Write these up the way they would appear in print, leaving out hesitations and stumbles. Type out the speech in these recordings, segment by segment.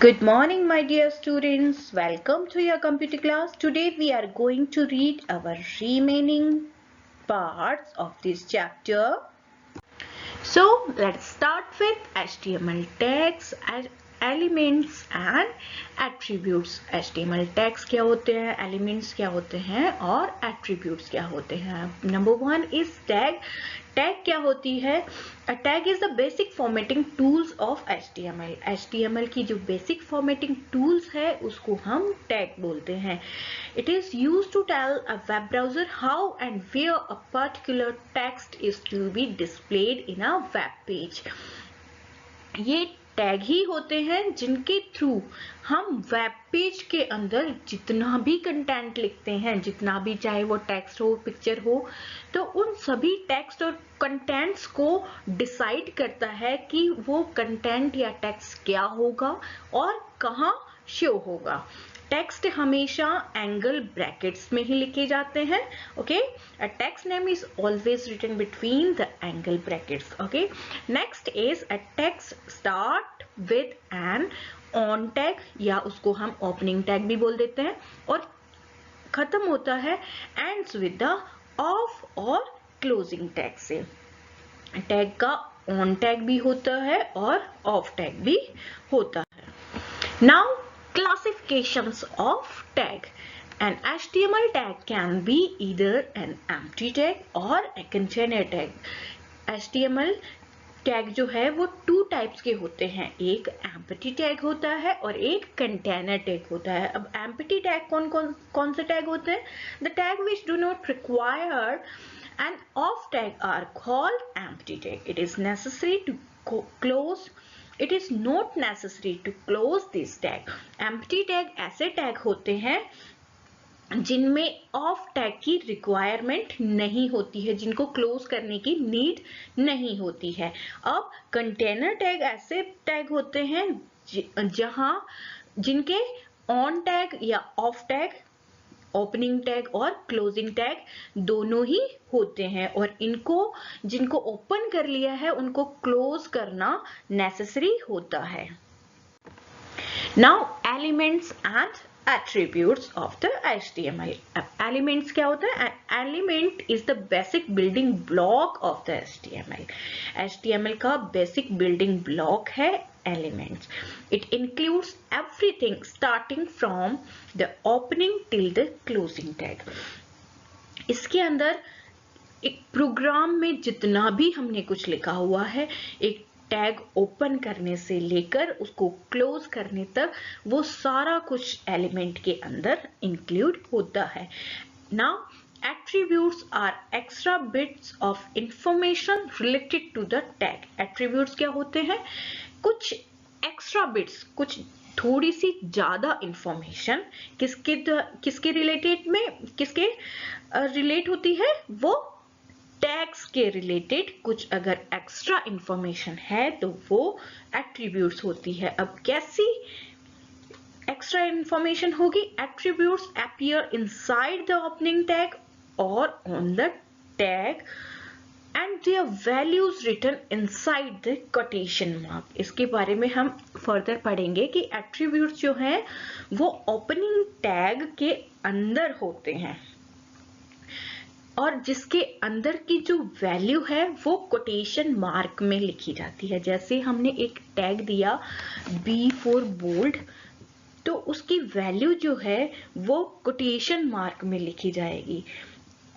Good morning, my dear students. Welcome to your computer class. Today we are going to read our remaining parts of this chapter. So let's start with HTML tags, elements and attributes. HTML tags क्या होते हैं, elements क्या होते हैं और attributes क्या होते हैं. Number one is tag. Tag क्या होती है? A tag is the basic formatting tools of HTML. HTML की जो basic formatting tools है उसको हम tag बोलते हैं. It is used to tell a web browser how and where a particular text is to be displayed in a web page. ये tag ही होते हैं जिनके थ्रू हम वेब पेज के अंदर जितना भी कंटेंट लिखते हैं, जितना भी, चाहे वो टेक्स्ट हो, पिक्चर हो, तो उन सभी टेक्स्ट और कंटेंट्स को डिसाइड करता है कि वो कंटेंट या टेक्स्ट क्या होगा और कहाँ शो होगा. टेक्स्ट हमेशा एंगल ब्रैकेट्स में ही लिखे जाते हैं. Okay, a text name is always written between the angle brackets. Okay, next is a text start with an on tag, या उसको हम ओपनिंग टैग भी बोल देते हैं, और खत्म होता है एंड्स विद द ऑफ और क्लोजिंग टैग से. टैग का ऑन टैग भी होता है और ऑफ टैग भी होता है. Now classifications of tag. An HTML tag can be either an empty tag or a container tag. HTML tag जो है वो टू टाइप्स के होते हैं. एक एम्प्टी टैग होता है और एक कंटेनर टैग होता है. अब एम्प्टी टैग कौन से टैग होते हैं? The tag which do not require an off tag are called empty tag. It is necessary to close It is not necessary to close this tag. Empty tag ऐसे tag होते हैं जिनमें of tag की requirement नहीं होती है, जिनको close करने की नीड नहीं होती है. अब कंटेनर टैग ऐसे टैग होते हैं जहां जिनके ऑन टैग या ऑफ टैग, ओपनिंग टैग और क्लोजिंग टैग दोनों ही होते हैं, और इनको जिनको ओपन कर लिया है उनको क्लोज करना नेसेसरी होता है. Now elements and attributes of the HTML. Elements क्या होता है? An element is the basic building block of the HTML. HTML का basic building block है elements. It includes everything starting from the opening till the closing tag. इसके अंदर एक programme में जितना भी हमने कुछ लिखा हुआ है, एक टैग ओपन करने से लेकर उसको क्लोज करने तक, वो सारा कुछ एलिमेंट के अंदर इंक्लूड होता है. Now attributes are extra bits of information related to the tag. attributes क्या होते हैं? कुछ एक्स्ट्रा बिट्स, कुछ थोड़ी सी ज्यादा इंफॉर्मेशन किसके रिलेटेड में, किसके रिलेट होती है? वो टैग्स के रिलेटेड कुछ अगर एक्स्ट्रा इंफॉर्मेशन है तो वो एट्रीब्यूट्स होती है. अब कैसी एक्स्ट्रा इंफॉर्मेशन होगी? Attributes appear inside the opening tag और on the tag and their values written inside the quotation mark. इसके बारे में हम फर्दर पढ़ेंगे कि एट्रीब्यूट्स जो हैं वो ओपनिंग टैग के अंदर होते हैं और जिसके अंदर की जो वैल्यू है वो कोटेशन मार्क में लिखी जाती है. जैसे हमने एक टैग दिया B4 बोल्ड, तो उसकी वैल्यू जो है वो कोटेशन मार्क में लिखी जाएगी.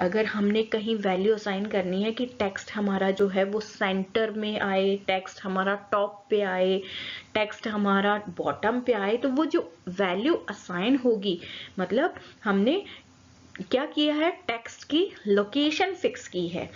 अगर हमने कहीं वैल्यू असाइन करनी है कि टेक्स्ट हमारा जो है वो सेंटर में आए, टेक्स्ट हमारा टॉप पे आए, टेक्स्ट हमारा बॉटम पे आए, तो वो जो वैल्यू असाइन होगी, मतलब हमने क्या किया है? टेक्स्ट की लोकेशन फिक्स की है,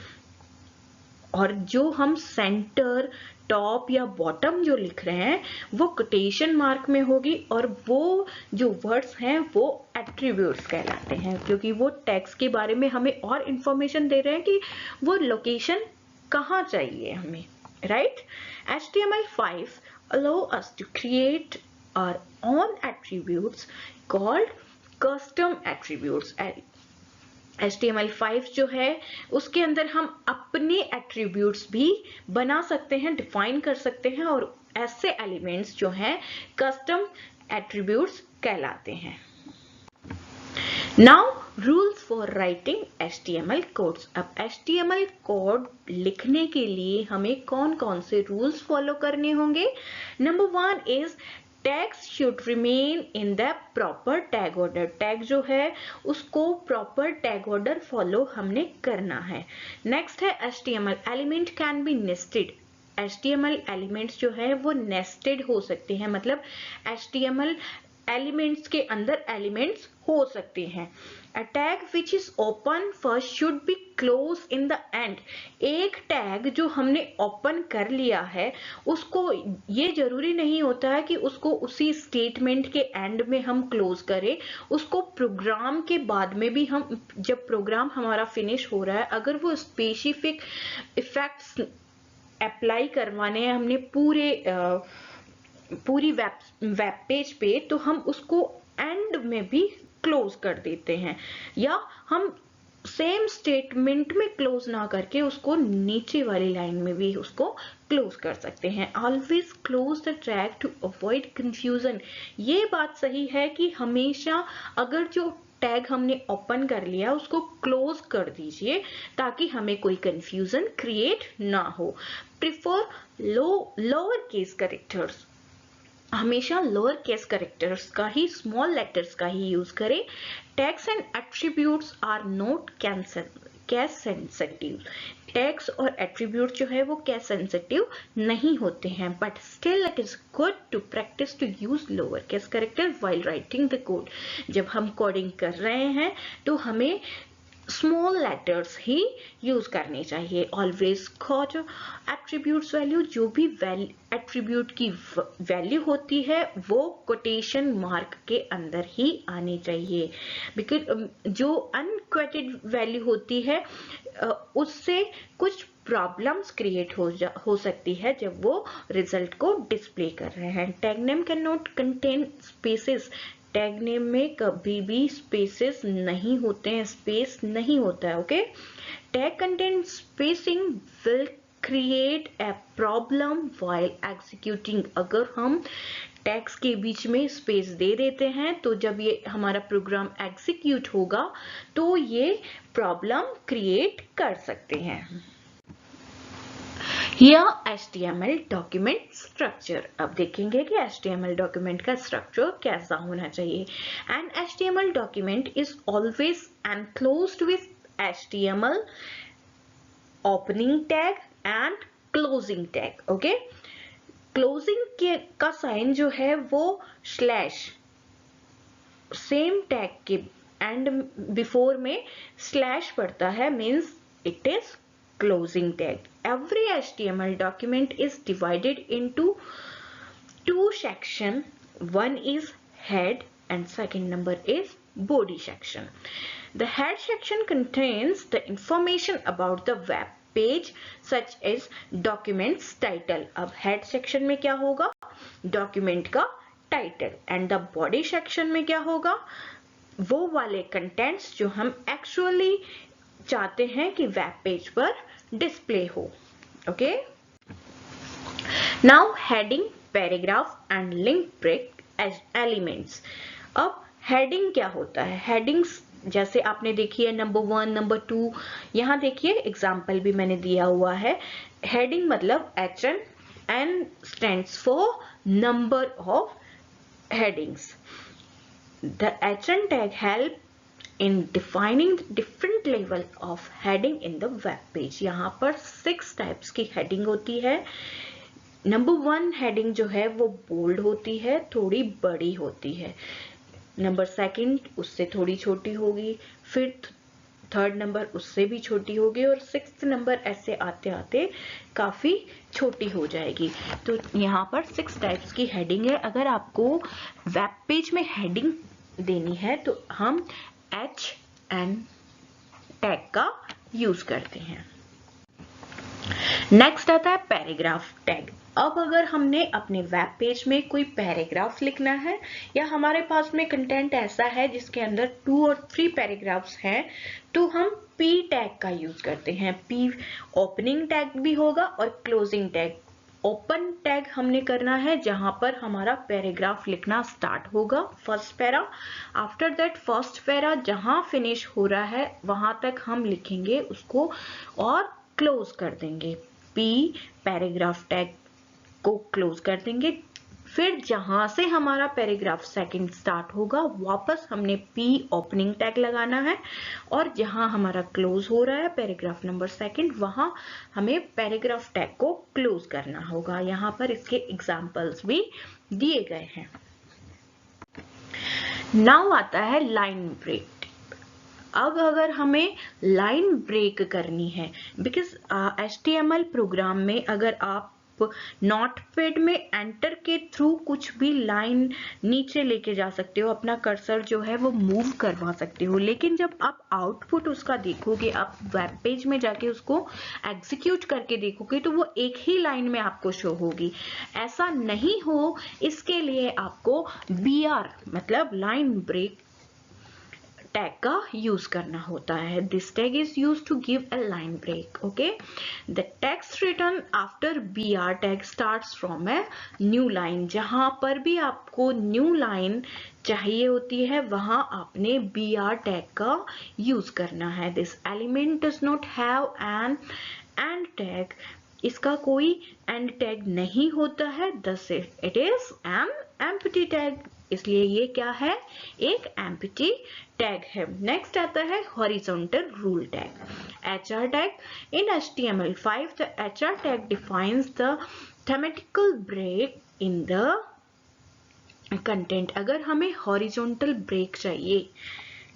और जो हम सेंटर, टॉप या बॉटम जो लिख रहे हैं वो कोटेशन मार्क में होगी, और वो जो वर्ड्स हैं वो एट्रीब्यूट्स कहलाते हैं, क्योंकि वो टेक्स्ट के बारे में हमें और इंफॉर्मेशन दे रहे हैं कि वो लोकेशन कहाँ चाहिए हमें, right? HTML5 allow us to create our own attributes called custom attributes. HTML5 जो है उसके अंदर हम अपने एट्रीब्यूट्स भी बना सकते हैं, डिफाइन कर सकते हैं, और ऐसे एलिमेंट्स जो हैं कस्टम एट्रीब्यूट्स कहलाते हैं। Now rules for writing HTML codes. अब HTML कोड लिखने के लिए हमें कौन कौन से रूल्स फॉलो करने होंगे? Number 1 is tags should remain in the proper tag order. Tag जो है उसको प्रॉपर टैग ऑर्डर फॉलो हमने करना है। नेक्स्ट है HTML element can be nested. HTML elements जो है वो नेस्टेड हो सकते हैं, मतलब HTML एलिमेंट्स के अंदर एलिमेंट्स हो सकते हैं। A tag which is open first should be close in the end. एक टैग जो हमने ओपन कर लिया है उसको, ये जरूरी नहीं होता है कि उसको उसी स्टेटमेंट के एंड में हम क्लोज करें, उसको प्रोग्राम के बाद में भी हम, जब प्रोग्राम हमारा फिनिश हो रहा है, अगर वो स्पेसिफिक इफेक्ट्स अप्लाई करवाने हैं हमने पूरी वेब पेज पे, तो हम उसको एंड में भी क्लोज कर देते हैं, या हम सेम स्टेटमेंट में क्लोज ना करके उसको नीचे वाली लाइन में भी उसको क्लोज कर सकते हैं। Always close the tag to avoid confusion. ये बात सही है कि हमेशा अगर जो टैग हमने ओपन कर लिया उसको क्लोज कर दीजिए ताकि हमें कोई कंफ्यूजन क्रिएट ना हो। Prefer lower case characters. हमेशा लोअर केस कैरेक्टर्स का ही, स्मॉल लेटर्स का ही यूज करें। Tags and attributes are not case sensitive. Tags और एट्रीब्यूट जो है वो केस सेंसिटिव नहीं होते हैं, but still it is good to practice to use lower case character while writing the code. जब हम कोडिंग कर रहे हैं तो हमें स्मॉल लेटर्स ही यूज करने चाहिए। Always quote attributes value. जो भी एट्रीब्यूट की वैल्यू होती है वो कोटेशन मार्क के अंदर ही आनी चाहिए, बिकॉज जो अनकोटेड वैल्यू होती है उससे कुछ प्रॉब्लम्स क्रिएट हो सकती है जब वो रिजल्ट को डिस्प्ले कर रहे हैं। Tag name can not contain spaces. Tag name में कभी भी स्पेसेस नहीं होते हैं, स्पेस नहीं होता है। Okay, tag content spacing will create a problem while executing. अगर हम टैग्स के बीच में स्पेस दे देते हैं तो जब ये हमारा प्रोग्राम एग्जीक्यूट होगा तो ये प्रॉब्लम क्रिएट कर सकते हैं। Here HTML document structure. अब देखेंगे कि HTML डॉक्यूमेंट का स्ट्रक्चर कैसा होना चाहिए। An HTML document is always enclosed with HTML opening tag and closing tag. Okay? Closing का साइन जो है वो स्लैश, सेम टैग के एंड बिफोर में स्लैश पड़ता है, means it is closing tag. Every HTML document is divided into two sections. One is head and second number is body section. The head section contains the information about the web page such as documents title. अब head section में क्या होगा? Document का title. And the body section में क्या होगा? वो वाले contents जो हम actually चाहते हैं कि वेब पेज पर डिस्प्ले हो। Okay, now heading, paragraph and link break as elements. अब हेडिंग क्या होता है? हेडिंग्स जैसे आपने देखी है नंबर 1, नंबर 2, यहाँ देखिए एग्जाम्पल भी मैंने दिया हुआ है। हेडिंग मतलब HN, N stands for number of headings. The HN tag help in defining different level of heading in the web page. यहाँ पर 6 टाइप्स की हेडिंग होती है। नंबर 1 हेडिंग जो है वो बोल्ड होती है, थोड़ी बड़ी होती है। नंबर 2 उससे थोड़ी छोटी होगी, फिर 3rd नंबर उससे भी छोटी होगी और 6th नंबर ऐसे आते आते काफी छोटी हो जाएगी। तो यहाँ पर 6 टाइप्स की हेडिंग है। अगर आपको वेब पेज में हेडिंग देनी है तो हम HN टैग का यूज करते हैं। नेक्स्ट आता है पैराग्राफ टैग। अब अगर हमने अपने वेब पेज में कोई पैराग्राफ लिखना है या हमारे पास में कंटेंट ऐसा है जिसके अंदर 2 और 3 पैराग्राफ्स हैं, तो हम P टैग का यूज करते हैं। P ओपनिंग टैग भी होगा और क्लोजिंग टैग ओपन टैग हमने करना है जहां पर हमारा पैराग्राफ लिखना स्टार्ट होगा, first para. After that first para जहां फिनिश हो रहा है वहां तक हम लिखेंगे उसको और क्लोज कर देंगे। पी पैराग्राफ टैग को क्लोज कर देंगे। फिर जहां से हमारा पैराग्राफ सेकंड स्टार्ट होगा वापस हमने पी ओपनिंग टैग लगाना है, और जहां हमारा क्लोज हो रहा है पैराग्राफ नंबर सेकंड वहां हमें पैराग्राफ टैग को क्लोज करना होगा। यहाँ पर इसके एग्जांपल्स भी दिए गए हैं। नाउ आता है लाइन ब्रेक। अब अगर हमें लाइन ब्रेक करनी है, बिकॉज HTML प्रोग्राम में अगर आप नोटपैड में एंटर के थ्रू कुछ भी लाइन नीचे लेके जा सकते हो, अपना कर्सर जो है वो मूव करवा सकते हो, लेकिन जब आप आउटपुट उसका देखोगे, आप वेब पेज में जाके उसको एग्जीक्यूट करके देखोगे तो वो एक ही लाइन में आपको शो होगी। ऐसा नहीं हो इसके लिए आपको BR मतलब लाइन ब्रेक टैग का यूज करना होता है। This tag is use to give a line break. Okay, the text return after BR tag starts from a new line. जहां पर भी आपको न्यू लाइन चाहिए होती है वहां आपने BR टैग का यूज करना है। This element does not have an and tag. इसका कोई एंड टैग नहीं होता है, thus it is an empty tag, इसलिए ये क्या है, एक एम्प्टी टैग है। नेक्स्ट आता है horizontal rule tag, HR tag. In HTML5 the HR tag defines the thematical break in the content। अगर हमें हॉरिजॉन्टल ब्रेक चाहिए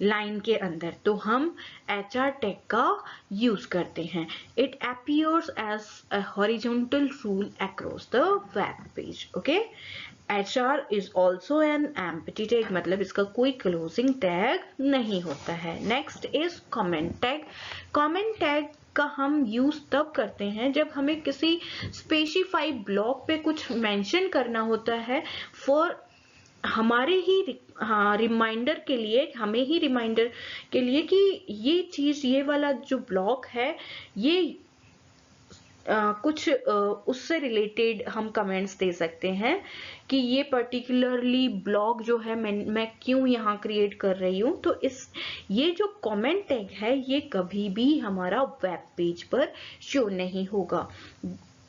लाइन के अंदर तो हम HR टैग का यूज करते हैं। It appears as a horizontal rule across the web page। Okay, HR is also an empty tag, मतलब इसका कोई क्लोजिंग टैग नहीं होता है। Next is comment tag. Comment tag का हम यूज तब करते हैं जब हमें किसी स्पेसिफाई ब्लॉक पे कुछ मेंशन करना होता है, फॉर हमारे ही रिमाइंडर के लिए, हमें ही रिमाइंडर के लिए कि ये चीज, ये वाला जो ब्लॉक है ये कुछ उससे रिलेटेड हम कमेंट्स दे सकते हैं कि ये पर्टिकुलरली ब्लॉग जो है मैं क्यों यहाँ क्रिएट कर रही हूँ। तो ये जो कमेंट टैग है ये कभी भी हमारा वेब पेज पर शो नहीं होगा।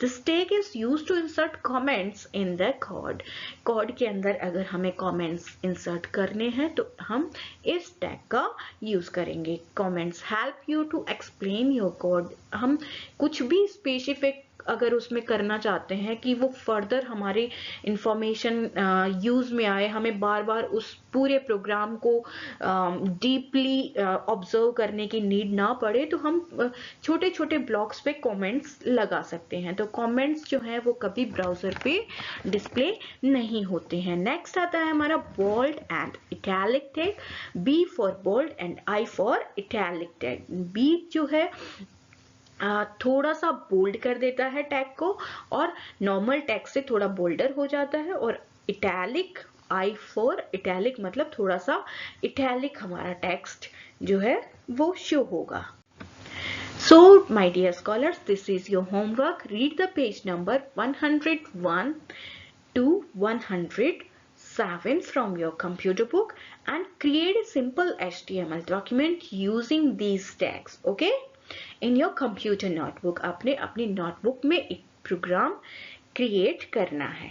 This tag is used to insert comments in the code। Code के अंदर अगर हमें comments insert करने हैं तो हम इस टैग का यूज करेंगे। Comments help you to explain your code। हम कुछ भी स्पेसिफिक अगर उसमें करना चाहते हैं कि वो फर्दर हमारे इंफॉर्मेशन यूज में आए, हमें बार बार उस पूरे प्रोग्राम को डीपली ऑब्जर्व करने की नीड ना पड़े, तो हम छोटे छोटे ब्लॉक्स पे कमेंट्स लगा सकते हैं। तो कमेंट्स जो है वो कभी ब्राउजर पे डिस्प्ले नहीं होते हैं। नेक्स्ट आता है हमारा bold and italic tag. B for bold and I for italic tag. B जो है थोड़ा सा बोल्ड कर देता है टैग को और नॉर्मल टैग से थोड़ा बोल्डर हो जाता है, और इटैलिक I फॉर इटैलिक मतलब थोड़ा सा इटैलिक हमारा टेक्स्ट जो है वो शो होगा। So my dear scholars, this is your homework. Read the page number 101 to 107 from your computer book and create a simple HTML document using these tags. Okay? In your computer notebook, आपने अपनी notebook में एक program create करना है।